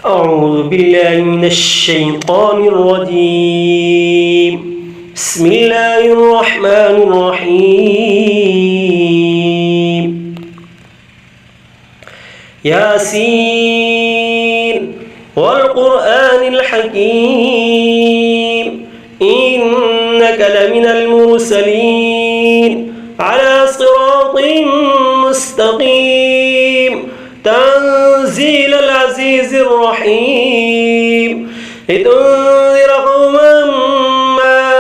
أعوذ بالله من الشيطان الرجيم. بسم الله الرحمن الرحيم. ياسين والقرآن الحكيم إنك لمن المرسلين على صراط مستقيم تنزيل العزيز الرحيم لتنذر قوما ما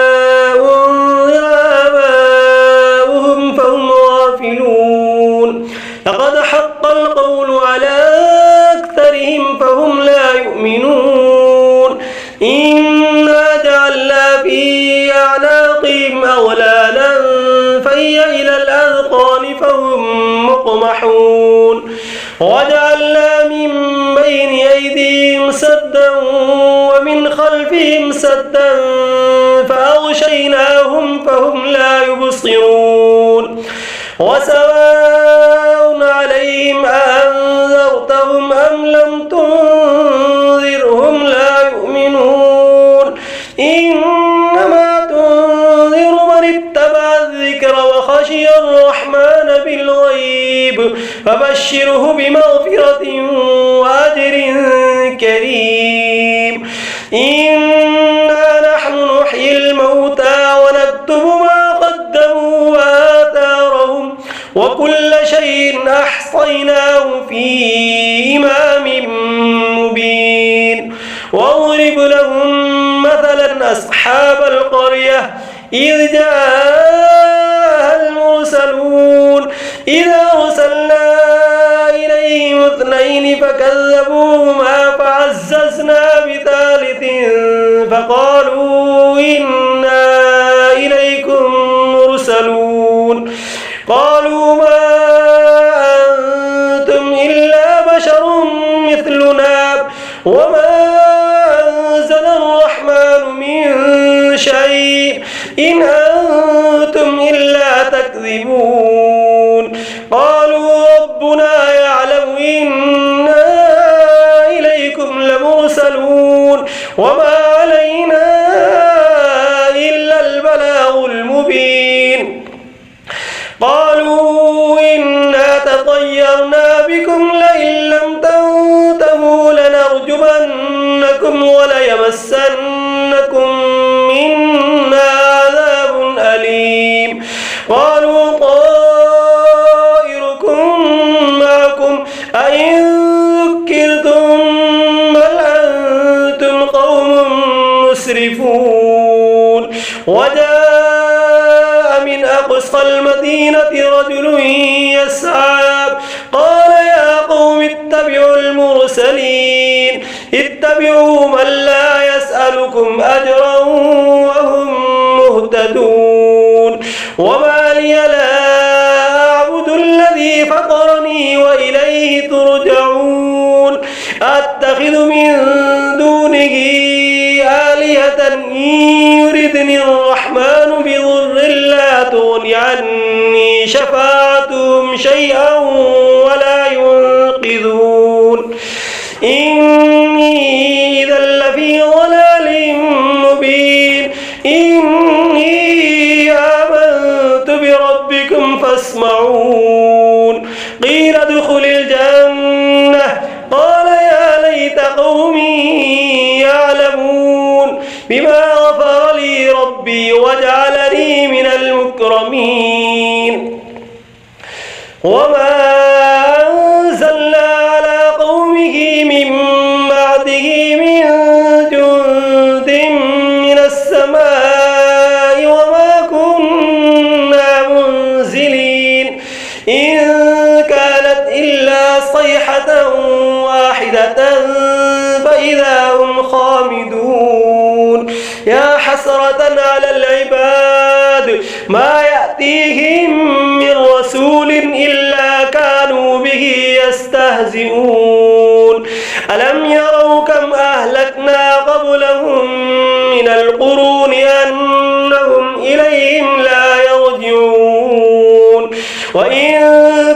أنذر آباؤهم فهم غافلون لقد حق القول على أكثرهم فهم لا يؤمنون إنا جعلنا في أعناقهم أغلالا فهي إلى الأذقان فهم مقمحون وجعلنا من بين أيديهم سدا ومن خلفهم سدا فأغشيناهم فهم لا يبصرون وسواء عليهم أأنذرتهم أم لم تنذرهم لا يؤمنون إنما تنذر من اتبع الذكر وخشي الرحمن بالغيب فبشره بمغفرة وأجر كريم إنا نحن نحيي الموتى ونكتب ما قدموا وآثارهم وكل شيء أحصيناه في إمام مبين واضرب لهم مثلا أصحاب القرية إذ جاءها المرسلون إذا أرسلنا إليهم اثنين فكذبوهما فعززنا بثالث فقالوا إنا إليكم مرسلون قالوا ما أنتم إلا بشر مثلنا وما أنزل الرحمن من شيء إن أنتم إلا تكذبون قالوا ربنا يعلم إنا إليكم لمرسلون وما علينا إلا البلاغ المبين قالوا إنا تطيرنا بكم لئن لم تنتهوا لنرجمنكم وليمسنكم منا عذاب أليم قالوا طائركم معكم أئن ذكرتم بل أنتم قوم مسرفون وجاء من أقصى المدينة رجل يسعى قال يا قوم اتبعوا المرسلين اتبعوا من لا يسألكم أجرا وهم مهتدون وما لي لا أعبد الذي فطرني وإليه ترجعون أتخذ من دونه آلهة إن يردني الرحمن بضر لا تغن عني شفاعتهم شيئا ولا ينقذون إني إذا لفي ضلال مبين إني آمنت بربكم فاسمعون قيل ادخل الجنة قال يا ليت قومي يعلمون بما غفر لي ربي وجعلني من المكرمين وما أنزلنا على قومه من بعده من جند من السماء وما كنا منزلين إن كانت إلا صيحة واحدة فإذا هم خامدون يا حسرة على العباد ما يأتيهم من رسول إلا كانوا به يستهزئون ألم يروا كم أهلكنا قبلهم من القرون أنهم إليهم لا يرجعون وإن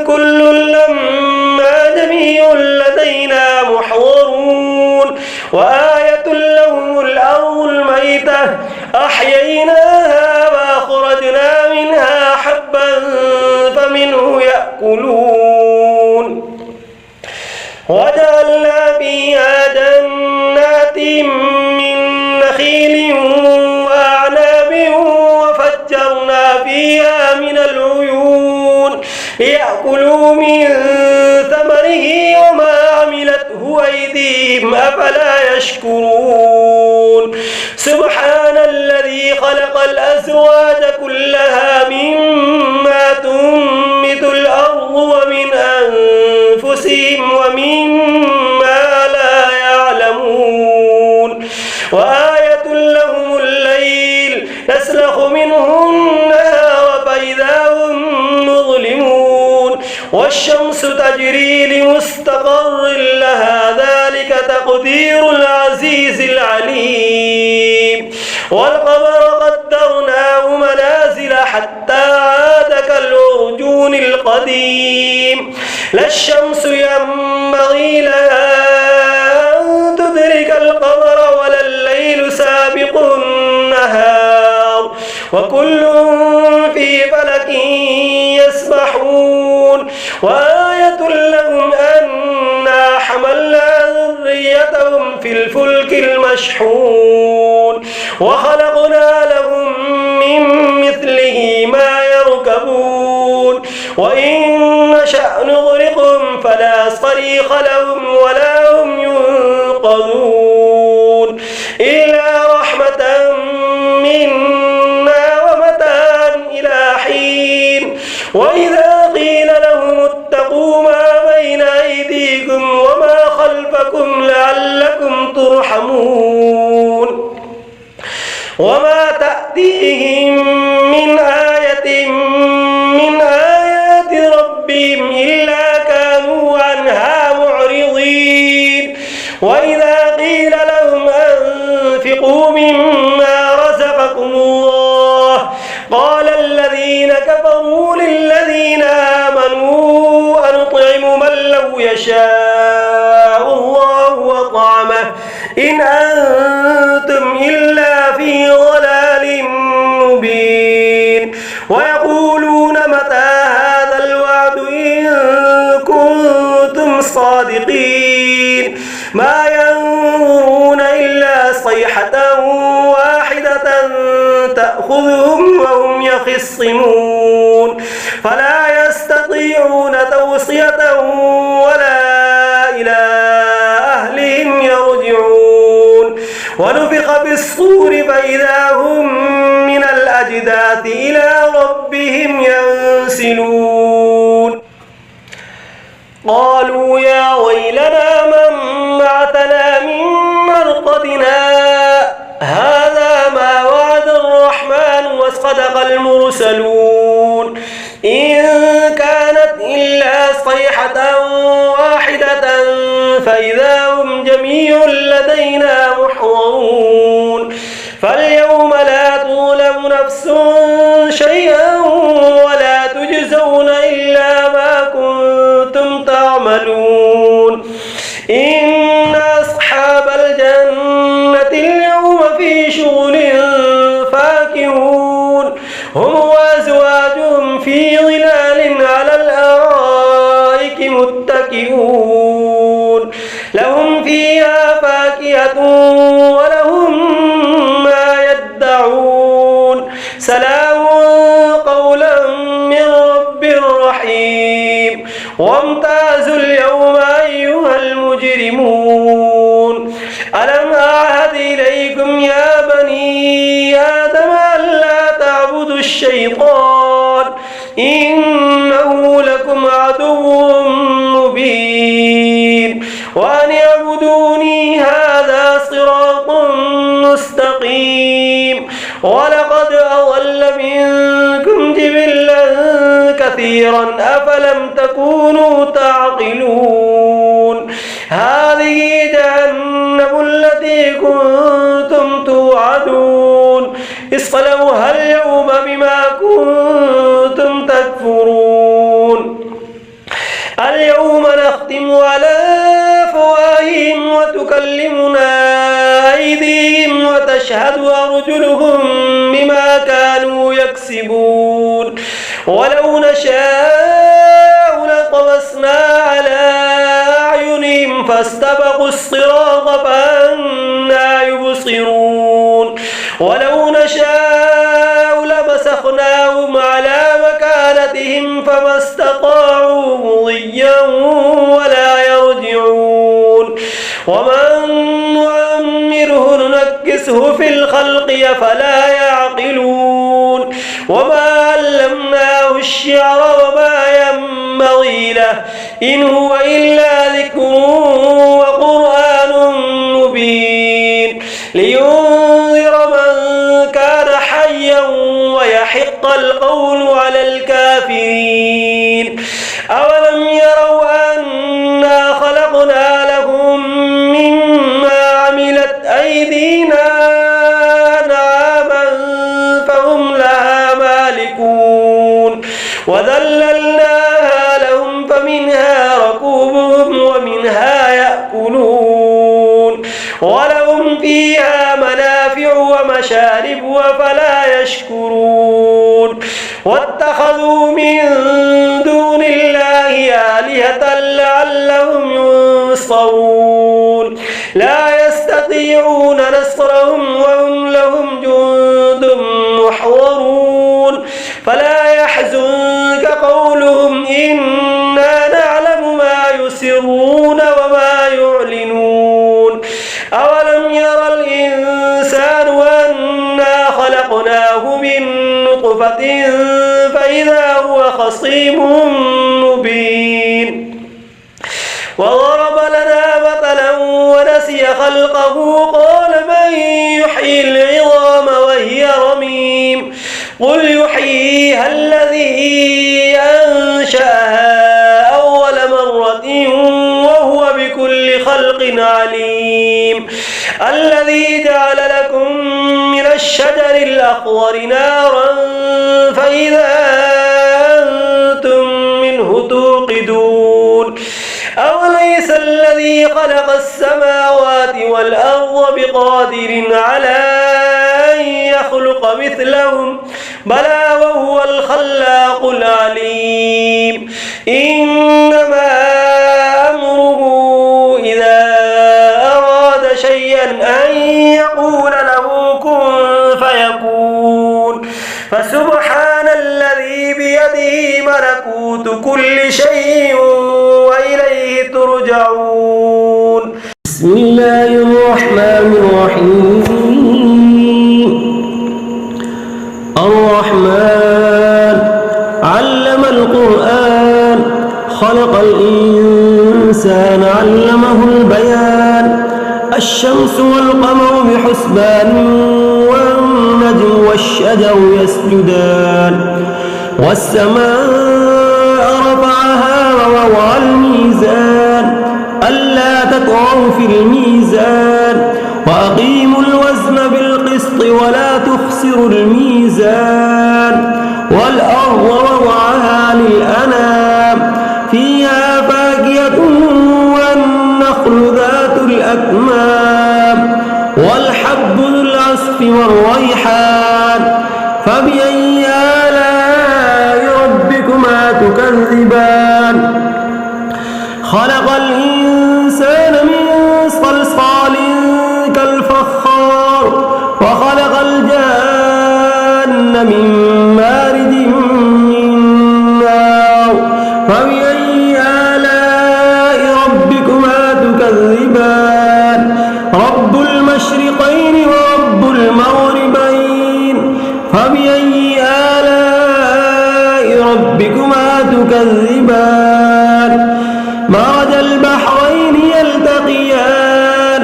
كل لما جميع لدينا محضرون وآية لهم الأرض الميتة أحييناها وأخرجنا منها حبا فمنه يأكلون وجعلنا فيها جنات من نخيل وأعناب وفجرنا فيها من العيون ليأكلوا من ثمره وما عملته أيديهم أفلا يشكرون سبحان الذي خلق الأزواج كلها مما تنبت الأرض ومن أنفسهم ومما لا يعلمون وآية لهم الليل نسلخ منه النهار فإذا هم مظلمون والشمس تجري لمستقر لها ذلك تقدير العزيز العليم والقمر قدرناه منازل حتى عاد كالعرجون القديم لا الشمس ينبغي لها أن تدرك القمر ولا الليل سابق النهار وكل في فلك يسبحون وآية لهم أنا حملنا ذريتهم في الفلك المشحون وخلقنا لهم من مثله ما يركبون وإن نشأ نغرقهم فلا صريخ لهم ولا هم ينقذون إلا رحمة منا ومتاعا إلى حين وإذا قيل لهم اتقوا ما بين أيديكم وما خلفكم لعلكم ترحمون وما تأتيهم من آية من آيات ربهم إلا كانوا عنها معرضين وإذا قيل لهم أنفقوا مما رزقكم الله قال الذين كفروا للذين آمنوا أنطعم من لو يشاء الله أطعمه إن أنتم إلا في ضلال مبين ويقولون متى هذا الوعد إن كنتم صادقين ما ينظرون إلا صيحة واحدة تأخذهم وهم يخصمون فلا يستطيعون توصية ولا إلى أهلهم يرجعون ونفخ بالصور فإذا هم من الأجداث إلى ربهم ينسلون قالوا يا ويلنا من بعثنا من مرقدنا هذا ما وعد الرحمن وصدق المرسلون إن كانت إلا صيحة واحدة فإذا هم جميع لدينا محضرون فاليوم لا تظلم نفس شيئا ولا تجزون إلا ما كنتم تعملون إن أصحاب الجنة اليوم في شغل فاكهون هم وأزواجهم في ظلال على الأرائك متكئون لهم فيها فاكهة ولهم ما يدعون سلام قولا من رب رحيم وامتازوا اليوم أيها المجرمون ألم أعهد إليكم يا بني آدم ألا تعبدوا الشيطان إنه لكم عدو مبين وأن اعبدوني هذا صراط مستقيم ولقد أضل منكم جبلا كثيرا أفلم تكونوا تعقلون هذه جهنم التي كنتم توعدون اصلوها اليوم بما كنتم تكفرون اليوم نختم على أفواههم وتكلمنا وتشهد أرجلهم بما كانوا يكسبون ولو نشاء لطمسنا على أعينهم فاستبقوا الصراط فأنى يبصرون ولو نشاء لمسخناهم على مكانتهم فما استطاعوا مضيا ولا يرجعون ومن نعمره ننكسه في الخلق أفلا يعقلون وما علمناه الشعر وما ينبغي له إن هو إلا ذكر وقرآن مبين لينذر من كان حيا ويحق القول على الكافرين أولم يروا أنا خلقنا لهم مما عملت أيدينا أنعاما فهم لها مالكون وذللناها لهم فمنها ركوبهم ومنها يأكلون ولهم فيها منافع ومشارب وفلا يشكرون واتخذوا من دون الله آلهة لعلهم ينصرون لا يستطيعون نصرهم وهم لهم جند محضرون فلا يحزنك قولهم إنا نعلم ما يسرون وما يعلنون أولم ير الإنسان أنا خلقناه من نطفة فإذا هو خصيم مبين وضرب لنا مثلا ونسي خلقه قال من يحيي العظام وهي رميم قل يحييها الذي أنشأها أول مرة وهو بكل خلق عليم الذي جعل لكم من الشجر الأخضر نارا فإذا أنتم منه توقدون أوليس الذي خلق السماوات والأرض بقادر على أن يخلق مثلهم بلى وهو الخلاق العليم إنما أمره إذا أراد شيئا أن يقول له كن فيكون فسبحان الذي بيده ملكوت كل شيء وإليه ترجعون بسم الله الرحمن الرحيم الرحمن علم القرآن خلق الإنسان علمه البيان الشمس والقمر بحسبان والنجم والشجر يسجدان والسماء رفعها ووضع الميزان ألا تطغوا في الميزان وأقيموا الوزن بالقسط ولا تخسروا الميزان والأرض وضعها للأنام فيها فاكهة والنخل ذات الأكمام والحب ذو العصف والريحان فبأي آلاء ربكما تكذبان خلق الإنسان من صلصال كالفخار وخلق الجان من مارد من نار فبأي آلاء ربكما تكذبان رب المشرقين ورب المغربين فبأي آلاء ربكما تكذبان مرج البحرين يلتقيان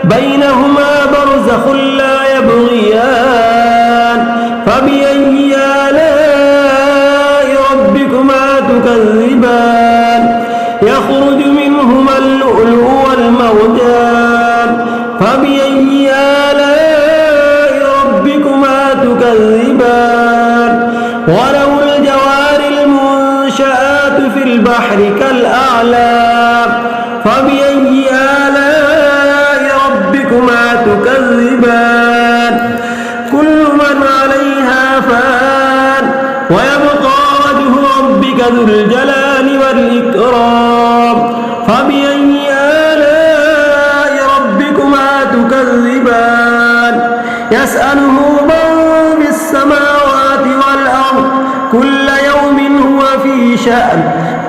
بينهما برزخ لا يبغيان فبأي آلاء ربكما تكذبان يخرج منهما اللؤلؤ والمرجان فبأي آلاء ربكما تكذبان وله الجوار المنشآت في البحر كالأعلام فبأي آلاء ربكما تكذبان ذو الجلال والإكرام فبأي آلاء ربكما تكذبان يسأله من في السماوات والأرض كل يوم هو في شأن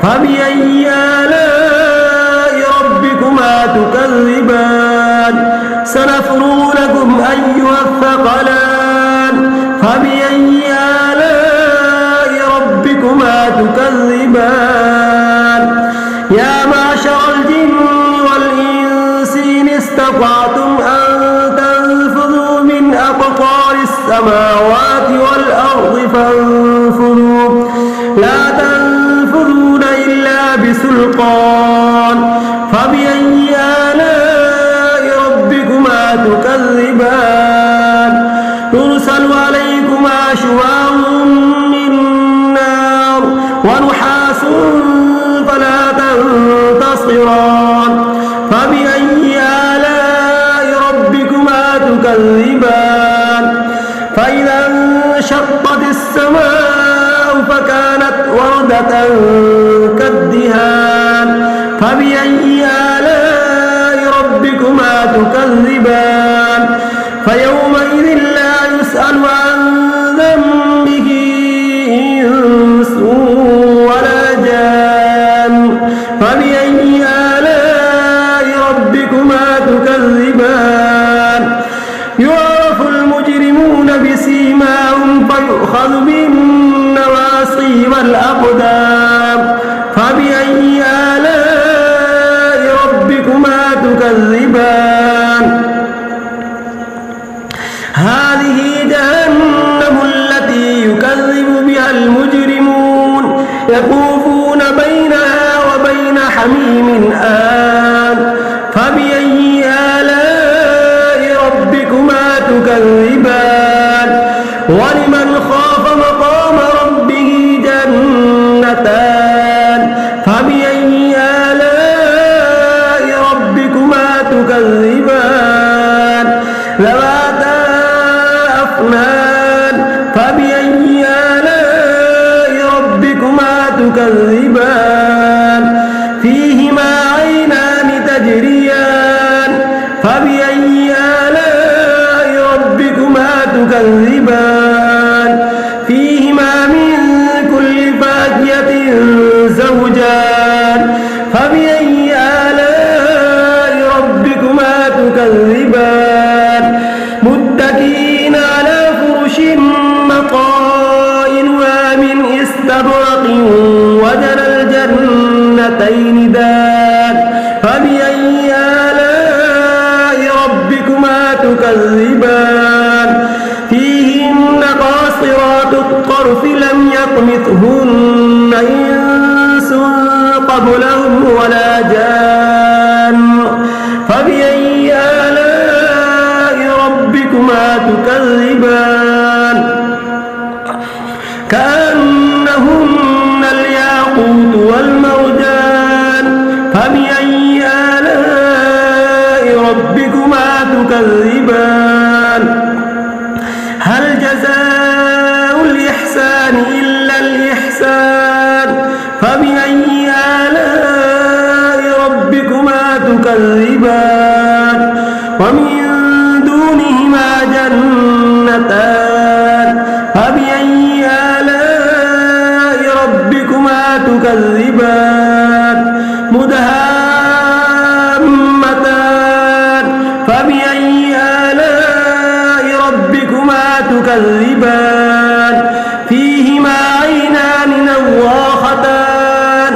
فبأي آلاء ربكما تكذبان سنفرغ لكم أيها الثقلان فبأي آلاء ربكما تكذبان يا معشر الجن والإنس إن استطعتم أن تنفذوا من أقطار السماوات والأرض فانفذوا لا تنفذون إلا بسلطان فبأي آلاء ربكما تكذبان يرسل عليكما شواظ من نار ونحاس فلا تنتصران فبأي آلاء ربكما تكذبان فإذا انشقت السماء فكانت وردة كالدهان فبأي آلاء ربكما تكذبان فيومئذ لا يسأل عن ذنبه إنس ولا جان فبأي آلاء ربكما تكذبان يعرف المجرمون بسيماهم فيؤخذ بالنواصي والأقدام فبأي آلاء ربكما تكذبان هذه جهنم التي يكذب بها المجرمون يطوفون بينها وبين حميم آن فبأي آلاء ربكما تكذبان ولمن خاف مقام ربه جنتان فبأي آلاء ربكما تكذبان ذواتا أفنان فبأي آلاء ربكما تكذبان فيهما عينان تجريان فبأي آلاء ربكما تكذبان فيهما من كل فاكهة زوجان فبأي آلاء ربكما تكذبان متكئين على فرش مطائنها من استبرق وجنى الجنتين دان فبأي آلاء ربكما تكذبان فيهن قاصرات الطرف لم يطمثهن إنس قبلهم ولا جان فبأي آلاء ربكما تكذبان كأنهن الياقوت والمرجان فبأي آلاء ربكما تكذبان هل جزاء الإحسان إلا الإحسان فبأي آلاء ربكما تكذبان ومن دونهما جنتان فبأي آلاء ربكما تكذبان مدهامتان فبأي آلاء ربكما تكذبان فيهما عينان نضاختان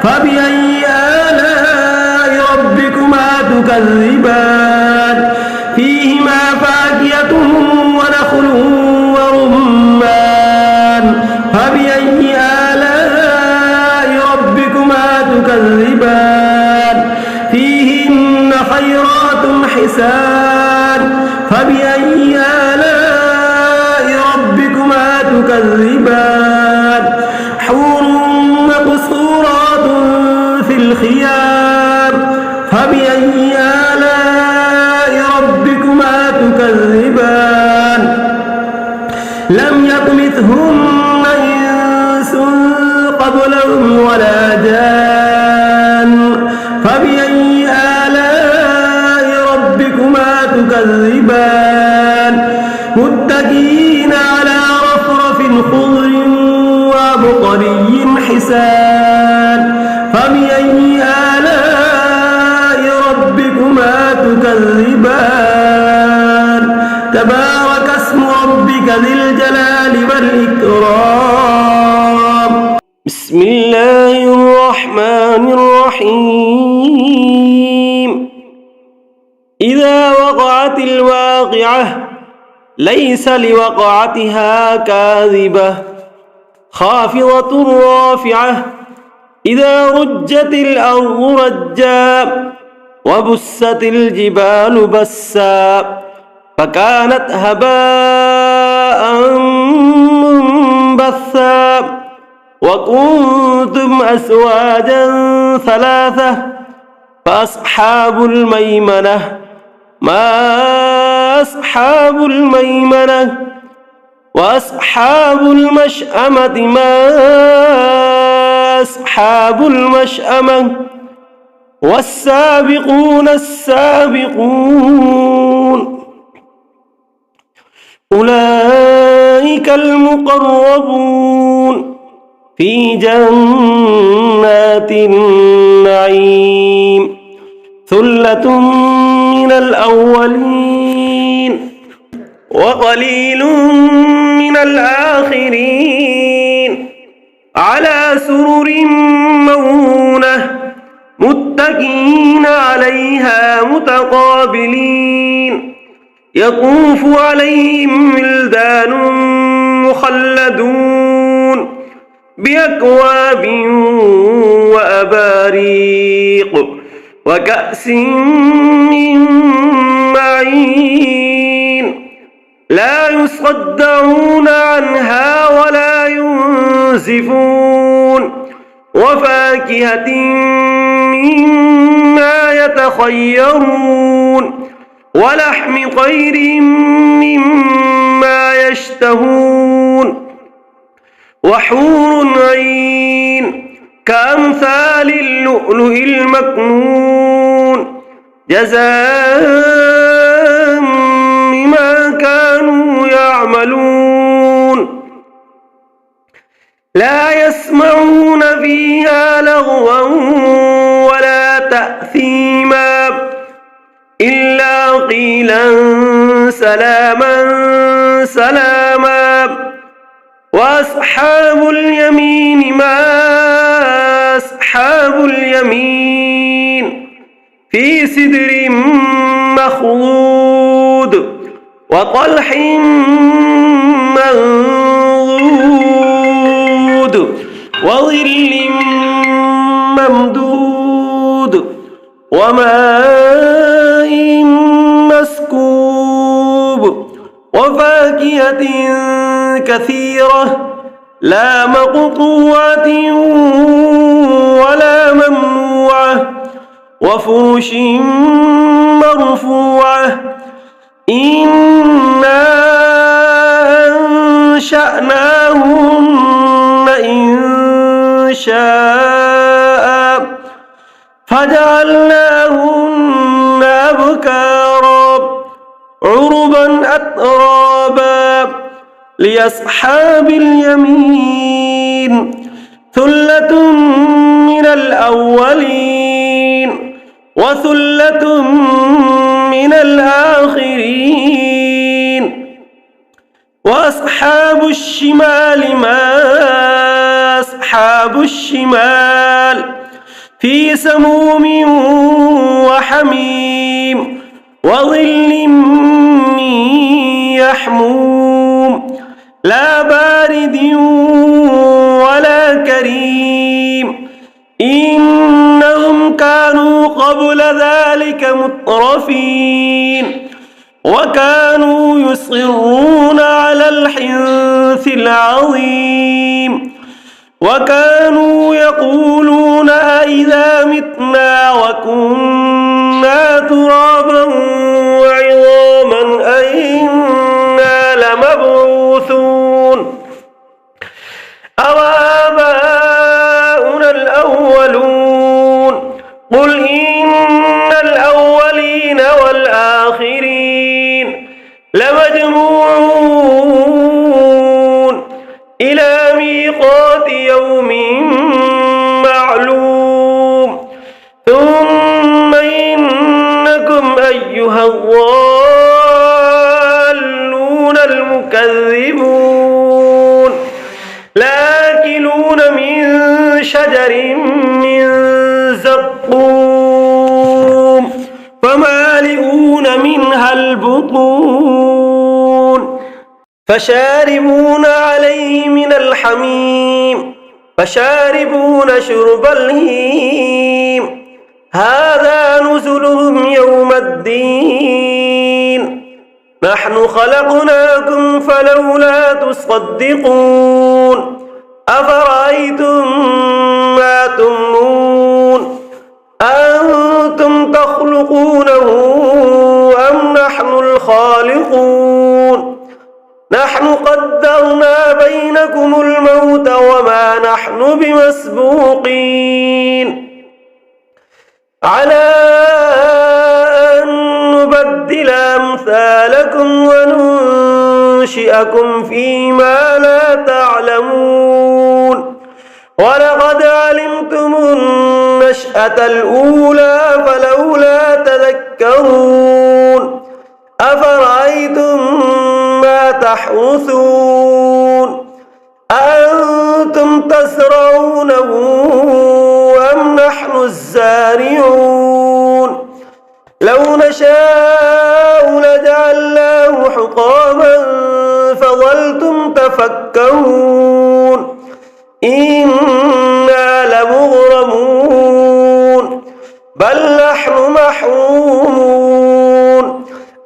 فبأي آلاء ربكما تكذبان فيهما فاكهة ونخل ورمان فبأي آلاء ربكما تكذبان فيهن خيرات حسان فبأي آلاء ربكما تكذبان حور مقصورات في الخيام فبأي آلاء ربكما تكذبان لم يطمثهن إنس قبلهم تكذبان متكئين على رفرف خضر وعبقري حسان فبأي آلاء ربكما تكذبان تبارك اسم ربك ذي الجلال والإكرام بسم الله الرحمن الرحيم إذا وقعت الواقعة ليس لوقعتها كاذبة خافضة رافعة إذا رجت الأرض رجا وبست الجبال بسا فكانت هباء منبثا وكنتم أزواجا ثلاثة فأصحاب الميمنة ما أصحاب الميمنة وأصحاب المشأمة ما أصحاب المشأمة والسابقون السابقون أولئك المقربون في جنات النعيم ثلة من الأولين وقليل من الآخرين على سرر موضونة متكئين عليها متقابلين يطوف عليهم ولدان مخلدون بأكواب وأباريق وكأس من معين لا يصدعون عنها ولا ينزفون وفاكهة مما يتخيرون ولحم طير مما يشتهون وحور عين كأمثال اللؤلؤ المكنون جزاء بما كانوا يعملون لا يسمعون فيها لغوا ولا تأثيما إلا قيلا سلاما سلاما وأصحاب اليمين ما أصحاب اليمين في سدر مخضود وطلح منضود وظل ممدود وماء مسكوب وفاكهة كثيرة لا مقطوعة ولا ممنوعة وفرش مرفوعة إنا أنشأناهن إنشاء فجعلناهن أبكارا عربا أترابا لأصحاب اليمين ثلة من الأولين وثلة من الآخرين وأصحاب الشمال ما أصحاب الشمال في سموم وحميم وظل من يحموم لا بارد ولا كريم إنهم كانوا قبل ذلك مترفين وكانوا يصرون على الحنث العظيم وكانوا يقولون أئذا متنا وكنا ترابا وعظاما أئنا لمبعوثون أوآباؤنا الأولون قل إن الأولين والآخرين لمجموعون إلى ميقات يوم معلوم ثم إنكم أيها الضالون المكذبون لآكلون من شجر من زقوم فمالئون منها البطون فشاربون عليه من الحميم فشاربون شرب الهيم هذا نزلهم يوم الدين نحن خلقناكم فلولا تصدقون أفرأيتم ما تمنون أنتم تخلقونه أم نحن الخالقون نحن قدرنا بينكم الموت وما نحن بمسبوقين على أن نبدل أمثالكم وننشئكم فيما لا تعلمون ولقد علمتم النشأة الأولى فلولا تذكرون أفرأيتم ما تحرثون أأنتم تزرعونه أم نحن الزارعون لو نشاء لجعلناه حطاما فظلتم تفكرون إنا لمغرمون بل نحن محرومون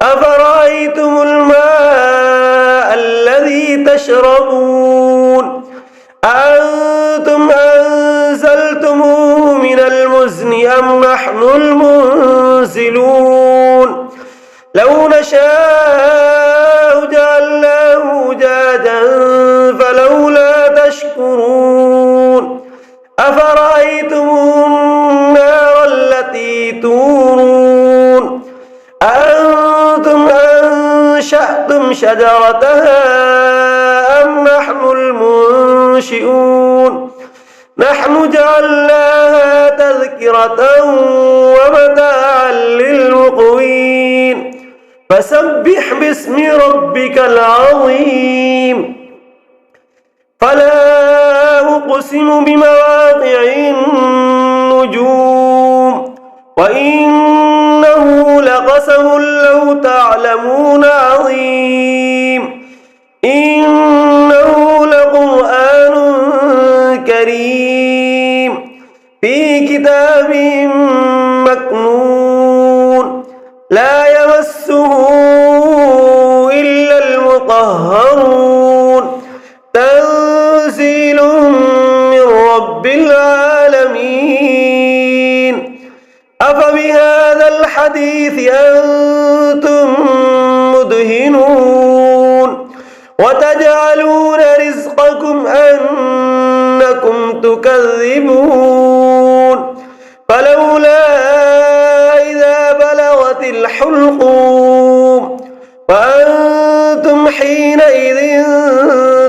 أفرأيتم الماء الذي تشربون أأنتم أنزلتموه من المزن أم نحن المنزلون لو نشاء جعلناه أجاجا فلولا تشكرون أفرأيتم النار التي تورون أأنتم أنشأتم شجرتها أم نحن المنشئون نحن جعلناها تذكرة ومتاعا للمقوين فسبح باسم ربك العظيم فلا أقسم بمواقع النجوم وإنه لقسم لو تعلمون عظيم إنه لقرآن كريم في كتاب مكنون لا يمسه إلا المطهرون تنزيل من رب العالمين أفبهذا الحديث أنتم مدهنون وتجعلون رزقكم أنكم تكذبون فلولا إذا بلغت الحلقوم وأنتم حينئذ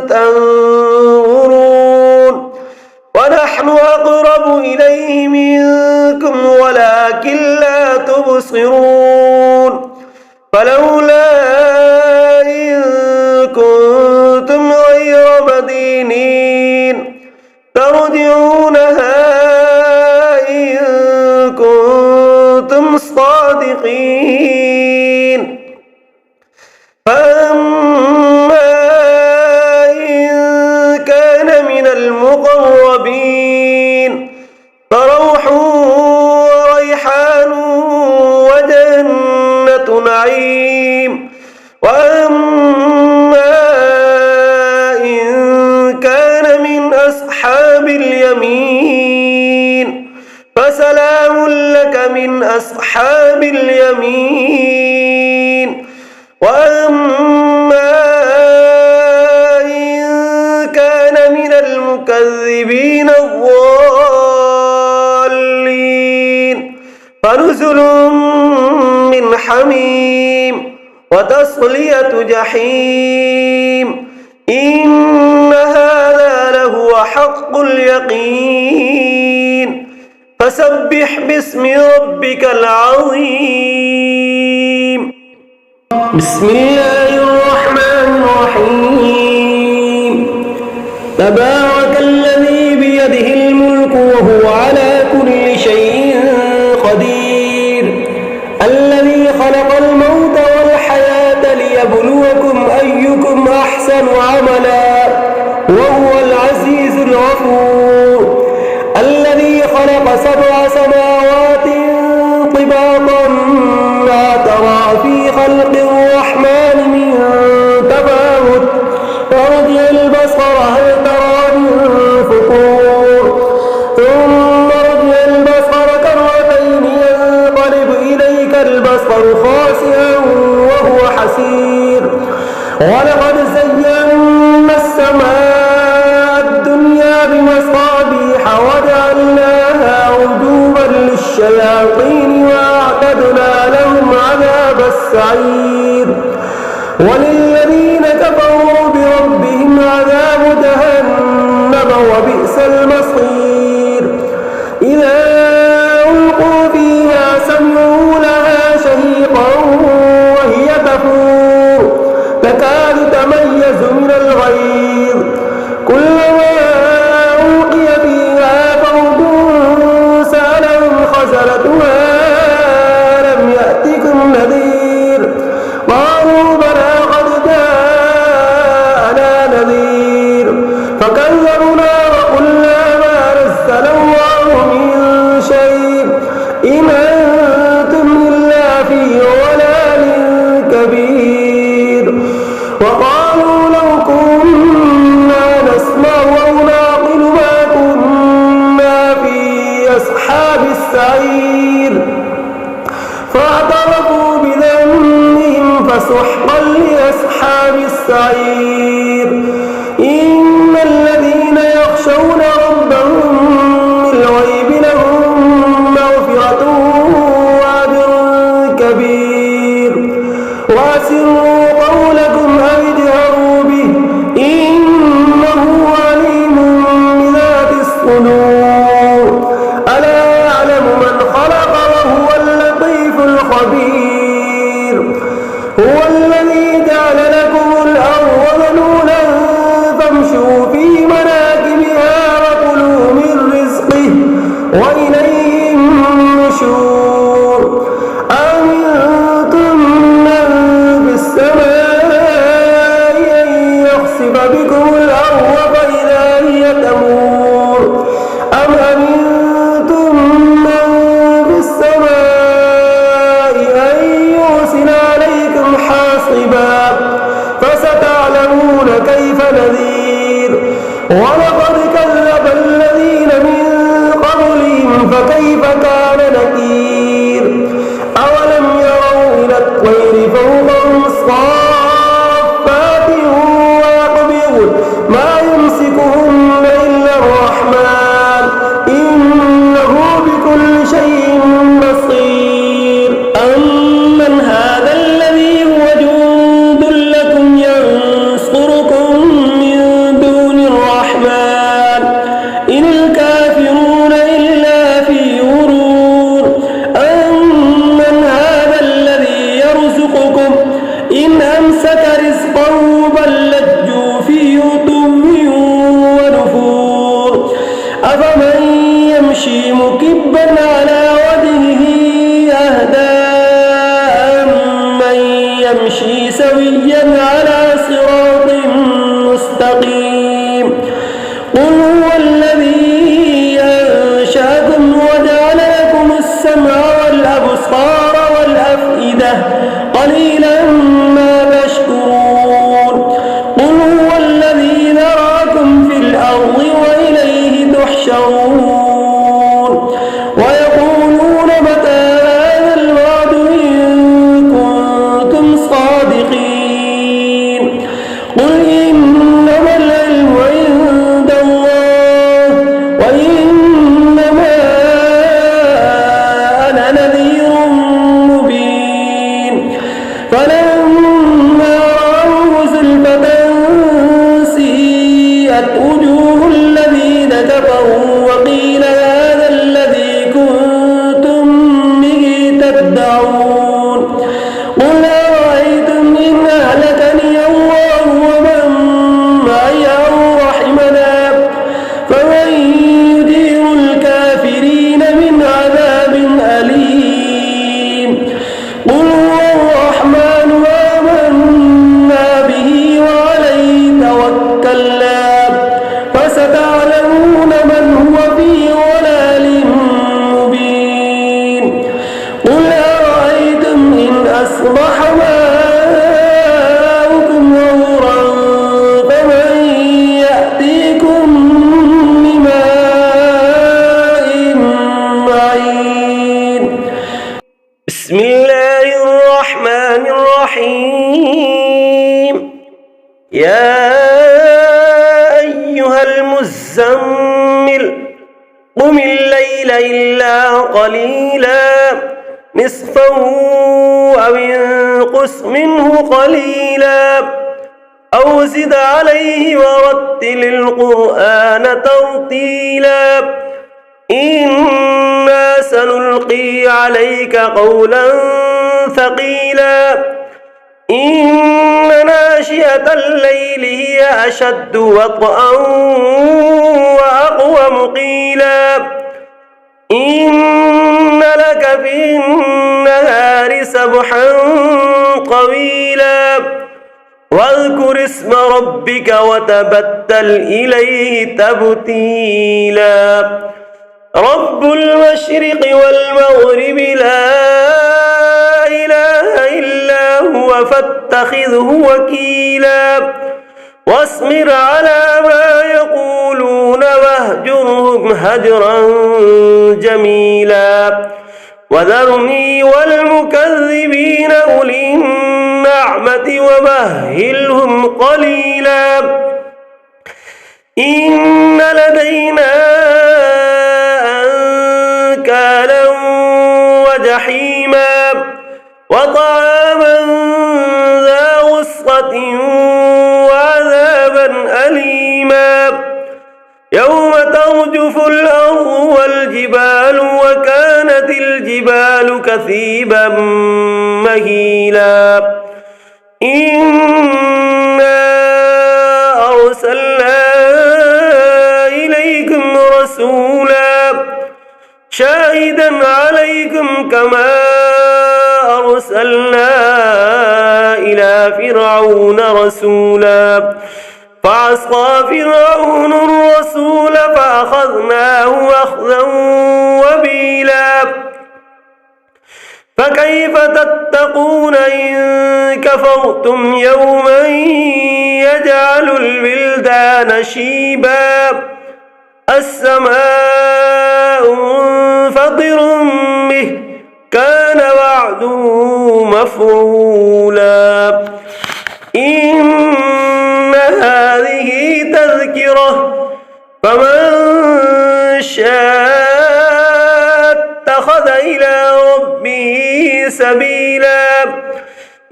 تنظرون ونحن أقرب إليه منكم ولكن لا تبصرون فلولا إن كنتم غير مدينين ترجعونها إن كنتم صادقين فأما إن كان من المقربين فروح وريحان وجنة نعيم وأما إن كان من أصحاب اليمين فسلام لك من أصحاب اليمين وأما إن كان من المكذبين الضالين فنزل من حميم وتصلية جحيم إن هذا لهو حق اليقين فسبح باسم ربك العظيم. بسم الله الرحمن الرحيم. تبارك الذي بيده الملك وهو على كل شيء قدير الذي خلق الموت والحياة ليبلوكم أيكم أحسن عملا وهو العزيز الغفور الذي خلق 7 سماوات طباقا ما ترى في خلق الرحمن من تفاوت فارجع البصر هل ترى من فطور ثم ارجع البصر كرتين ينقلب إليك البصر خاسئا وهو حسير ولقد زينا السماء الدنيا بمصابيح وجعلناها رجوما للشياطين وأعتدنا لهم عذاب السعير وللذين كفروا بربهم عذاب جهنم وبئس المصير إذا ألقوا فيها سمعوا لها شهيقا وهي تفور تكاد تميز من الغيظ كلما ألقي فيها فوج سألهم خزنتها ألم يأتكم نذير قالوا بلى قد جاءنا نذير فكذبنا وقلنا ما نزل الله من شيء إن أنتم إلا في ضلال كبير وقالوا لو كنا نسمع أو نعقل ما كنا في أصحاب السعير فاعترفوا بذنبهم فسحقا لأصحاب السعير إن الذين يخشون ربهم بالغيب لهم مغفرة وأجر كبير وأسروا قولكم أو اجهروا به إنه عليم بذات الصدور ألا يعلم من خلق وهو اللطيف الخبير هو الذي جعل لكم الأرض ذلولا فامشوا في مناكبها وكلوا من رزقه وإليه النشور أمنتم من في السماء أن يخسف بكم الأرض فإذا هي تمور أم أمنتم من في السماء أن يرسل عليكم حاصبا فستعلمون كيف نذير ولقد كذب الذين من قبلهم فكيف كان نكير أولم يروا إلى الطير فوقهم صافات ويقبضن ما يمسكهن إلا الرحمن إنه بكل شيء بصير أمن هذا الذي هو جند لكم ينصركم من دون الرحمن إن الكافرون إلا في غرور أمن هذا الذي يرزقكم إن أمسك رزقه بل لجوا في عتو ونفور أفمن يمشي مكبا على وجهه أهدى أمن يمشي سويا على صراط مستقيم قل هو الذي أنشأكم وجعل لكم السمع والأبصار والأفئدة قليلا ما تشكرون قل هو الذي ذراكم في الأرض وإليه تحشرون ويقولون متى هذا الوعد إن كنتم صادقين قل إنما العلم عند الله وإنما أنا نذير مبين فلا الرحيم يا أيها المزمل قم الليل إلا قليلا نصفه أو انقص منه قليلا أو زد عليه ورتل القرآن ترتيلا إنا سنلقي عليك قولا ثقيلا إن ناشئة الليل هي أشد وطئا وأقوم قيلا إن لك في النهار سبحا طويلا واذكر اسم ربك وتبتل إليه تبتيلا رب المشرق والمغرب لا إله إلا هو فاتخذه وكيلا واصبر على ما يقولون واهجرهم هجرا جميلا وذرني والمكذبين أولي النعمة ومهلهم قليلا إن لدينا أنكالا وجحيما وطعاما ذا غصة وعذابا أليما يوم ترجف الأرض والجبال وكانت الجبال كثيبا مهيلا إنا أرسلنا إليكم رسولا شاهدا عليكم كما أرسلنا إلى فرعون رسولا فعصى فرعون الرسول فأخذناه أخذا وبيلا فكيف تتقون إن كفرتم يوما يجعل الولدان شيبا السماء منفطر به كان وعده مفعولا إن هذه تذكرة فمن شاء اتخذ إلى ربه سبيلا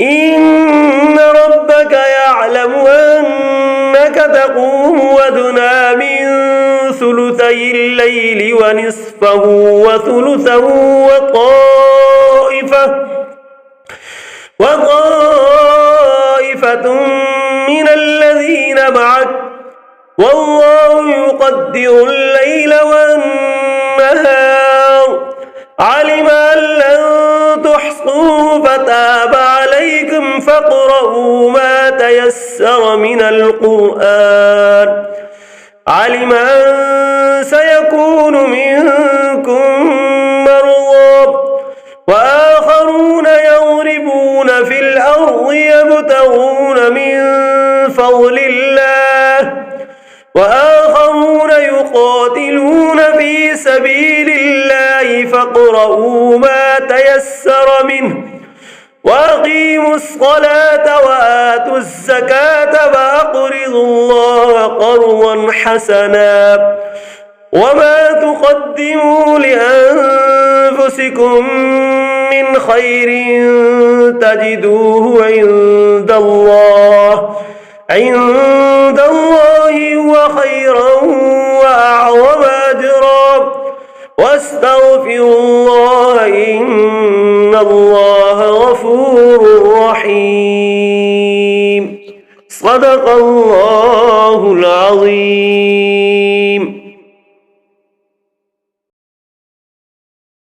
إن ربك يعلم أنك تقوم أدنى من ثلثي الليل ونصفه وثلثه وطائفة من الذين معك والله يقدر الليل والنهار علم أن لن تحصوه فتاب عليكم فاقرؤوا ما تيسر من القرآن علم أن سيكون منكم مرضى وآخرون يضربون في الأرض يبتغون من فضل الله وآخرون يقاتلون في سبيل الله فاقرؤوا ما تيسر منه وأقيموا الصلاة وآتوا الزكاة وأقرضوا الله قرضا حسنا وما تقدموا لأنفسكم من خير تجدوه عند الله هو خيرا وأعظم أجرا واستغفروا الله إن الله غفور رحيم صدق الله العظيم.